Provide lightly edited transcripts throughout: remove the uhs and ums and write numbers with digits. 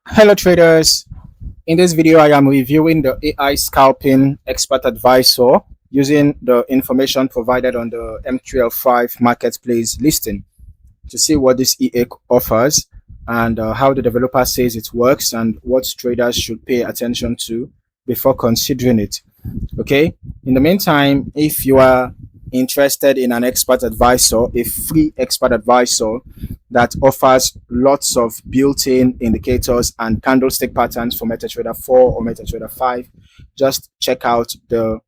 Hello traders, in this video I am reviewing the AI Scalping Expert Advisor using the information provided on the MT5 marketplace listing to see what this EA offers and how the developer says it works and what traders should pay attention to before considering it. Okay, in the meantime, if you are interested in an expert advisor, a free expert advisor that offers lots of built-in indicators and candlestick patterns for MetaTrader 4 or MetaTrader 5, just check out the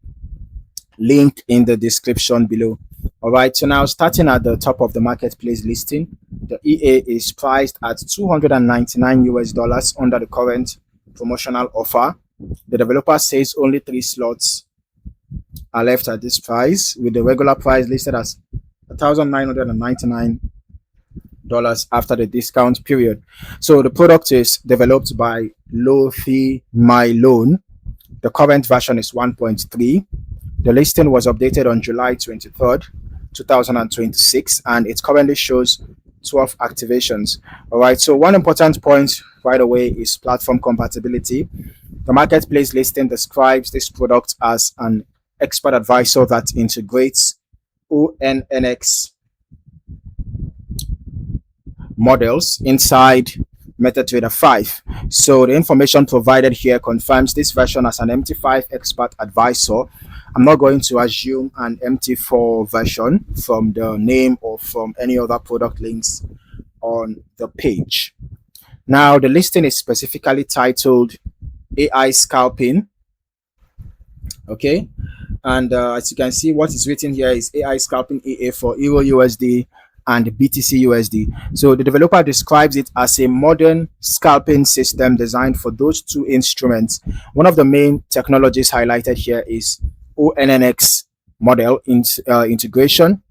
link in the description below. All right, so now starting at the top of the marketplace listing, the EA is priced at $299 under the current promotional offer. The developer says only 3 slots are left at this price, with the regular price listed as $1,999 after the discount period. So the product is developed by Low Fee My Loan. The current version is 1.3. The listing was updated on July 23rd, 2026, and it currently shows 12 activations. All right, so one important point right away is platform compatibility. The marketplace listing describes this product as an expert advisor that integrates ONNX models inside MetaTrader 5. So the information provided here confirms this version as an MT5 expert advisor. I'm not going to assume an MT4 version from the name or from any other product links on the page. Now the listing is specifically titled AI Scalping. Okay, and as you can see, what is written here is AI Scalping EA for EURUSD and BTCUSD. So the developer describes it as a modern scalping system designed for those two instruments. One of the main technologies highlighted here is ONNX model integration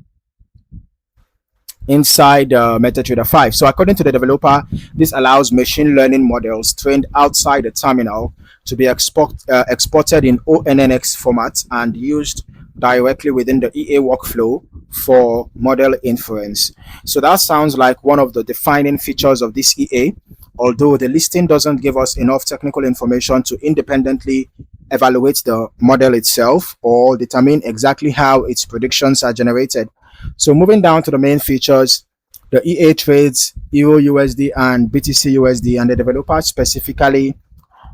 inside MetaTrader 5. So according to the developer, this allows machine learning models trained outside the terminal to be exported in ONNX format and used directly within the EA workflow for model inference. So that sounds like one of the defining features of this EA, although the listing doesn't give us enough technical information to independently evaluate the model itself or determine exactly how its predictions are generated. So moving down to the main features, the EA trades EURUSD and BTCUSD, and the developer specifically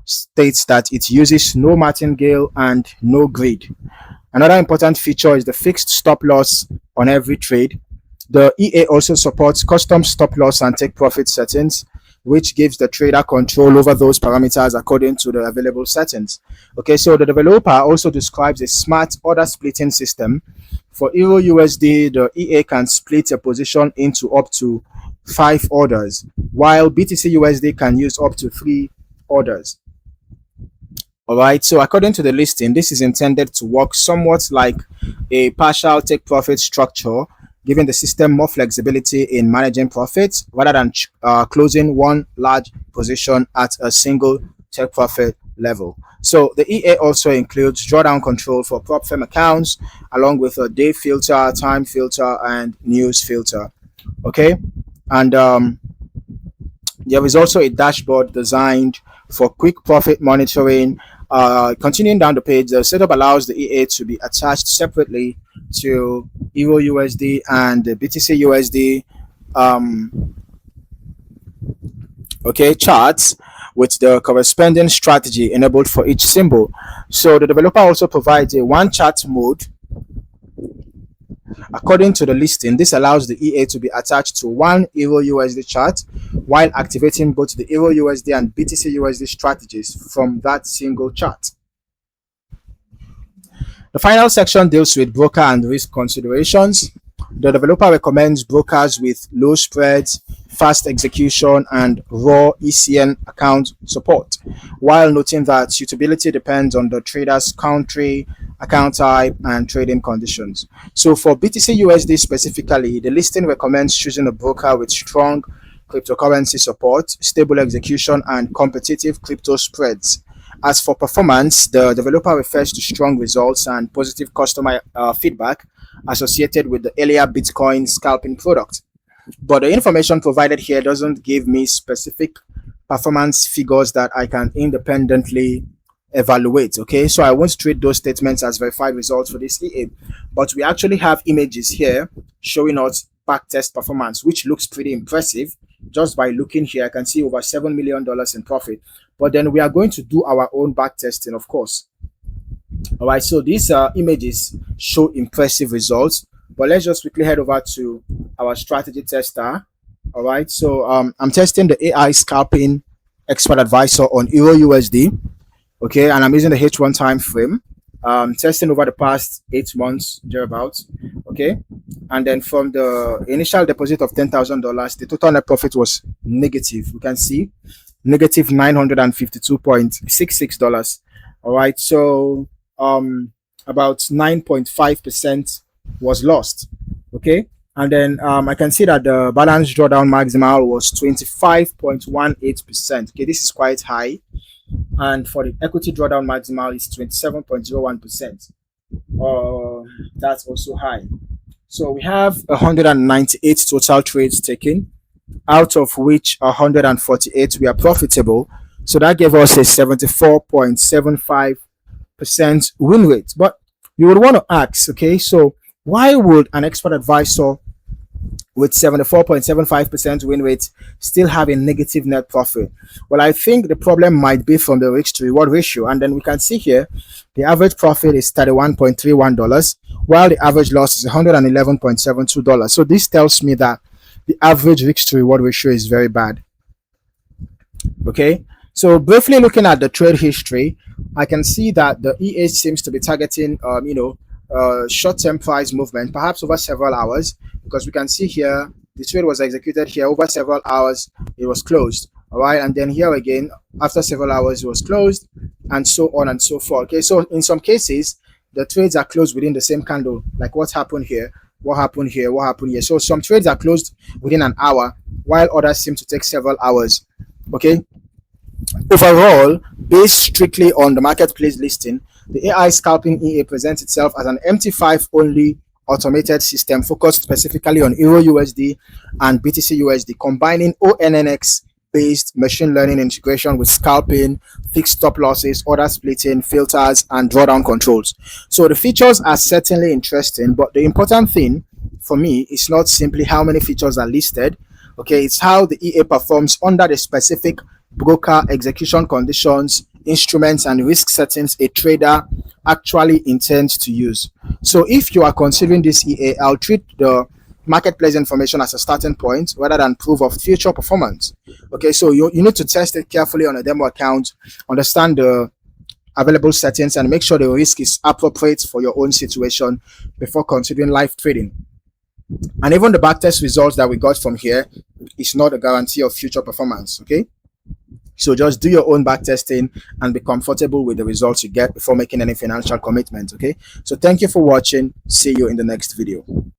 states that it uses no martingale and no grid. Another important feature is the fixed stop loss on every trade. The EA also supports custom stop loss and take profit settings, which gives the trader control over those parameters according to the available settings. Okay, so the developer also describes a smart order splitting system. For EURUSD, the EA can split a position into up to 5 orders, while BTCUSD can use up to 3 orders. All right, so according to the listing, this is intended to work somewhat like a partial take profit structure, giving the system more flexibility in managing profits rather than closing one large position at a single take profit level. So the EA also includes drawdown control for prop firm accounts, along with a day filter, time filter, and news filter. Okay, and there is also a dashboard designed for quick profit monitoring. Continuing down the page, the setup allows the EA to be attached separately to EURUSD and BTCUSD charts with the corresponding strategy enabled for each symbol. So the developer also provides a one chart mode. According to the listing, this allows the EA to be attached to one EURUSD chart while activating both the EURUSD and BTCUSD strategies from that single chart. The final section deals with broker and risk considerations. The developer recommends brokers with low spreads, fast execution, and raw ECN account support, while noting that suitability depends on the trader's country, account type, and trading conditions. So for BTCUSD specifically, the listing recommends choosing a broker with strong cryptocurrency support, stable execution, and competitive crypto spreads. As for performance, the developer refers to strong results and positive customer feedback associated with the earlier Bitcoin scalping product. But the information provided here doesn't give me specific performance figures that I can independently evaluate. Okay, so I won't treat those statements as verified results for this EA, but we actually have images here showing us backtest performance, which looks pretty impressive. Just by looking here, I can see over $7 million in profit. But then we are going to do our own backtesting, of course. All right, so these images show impressive results, but let's just quickly head over to our strategy tester. All right, so I'm testing the AI Scalping Expert Advisor on EURUSD. Okay, and I'm using the H1 time frame, testing over the past 8 months thereabouts. Okay, and then from the initial deposit of $10,000, the total net profit was negative. You can see negative $952.66. All right, so about 9.5% was lost. Okay, and then I can see that the balance drawdown maximal was 25.18%. Okay, this is quite high. And for the equity drawdown maximal is 27.01%. That's also high. So we have 198 total trades taken, out of which 148 were profitable. So that gave us a 74.75% win rate. But you would want to ask, okay, so why would an expert advisor with 74.75% win rate still have a negative net profit? Well, I think the problem might be from the risk to reward ratio. And then we can see here the average profit is $31.31, while the average loss is $111.72. So this tells me that the average risk to reward ratio is very bad. Okay, so briefly looking at the trade history, I can see that the EA seems to be targeting short-term price movement, perhaps over several hours, because we can see here the trade was executed here over several hours, it was closed. All right, and then here again after several hours it was closed, and so on and so forth. Okay, so in some cases the trades are closed within the same candle, like what happened here, what happened here, what happened here. So some trades are closed within an hour, while others seem to take several hours. Okay, overall, based strictly on the marketplace listing, the AI Scalping EA presents itself as an MT5 only automated system focused specifically on EURUSD and BTCUSD, combining ONNX based machine learning integration with scalping, fixed stop losses, order splitting, filters, and drawdown controls. So the features are certainly interesting, but the important thing for me is not simply how many features are listed. Okay, it's how the EA performs under the specific broker execution conditions, instruments, and risk settings a trader actually intends to use. So if you are considering this EA, I'll treat the marketplace information as a starting point rather than proof of future performance. Okay, so you need to test it carefully on a demo account, understand the available settings, and make sure the risk is appropriate for your own situation before considering live trading. And even the backtest results that we got from here is not a guarantee of future performance. Okay, so just do your own backtesting and be comfortable with the results you get before making any financial commitment. Okay, so thank you for watching. See you in the next video.